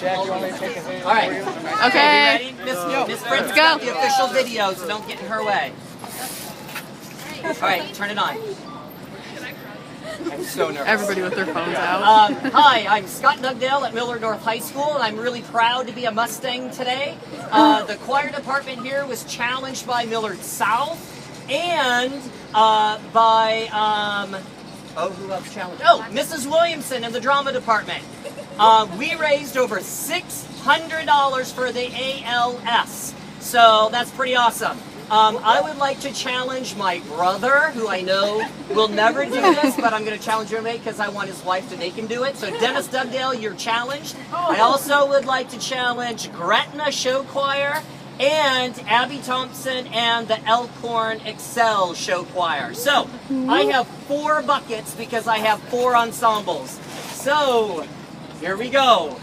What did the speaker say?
All right. Okay. Miss Friends, go. the official video, so don't get in her way. All right, turn it on. I'm so nervous. Everybody with their phones out. Hi, I'm Scott Dugdale at Millard North High School, and I'm really proud to be a Mustang today. The choir department here was challenged by Millard South and by, who else challenged? Oh, Mrs. Williamson in the drama department. We raised over $600 for the ALS, so that's pretty awesome. I would like to challenge my brother, who I know will never do this, but I'm going to challenge him because I want his wife to make him do it. So Dennis Dugdale, you're challenged. I also would like to challenge Gretna Show Choir and Abby Thompson and the Elkhorn Excel Show Choir. So I have 4 buckets because I have 4 ensembles. So here we go.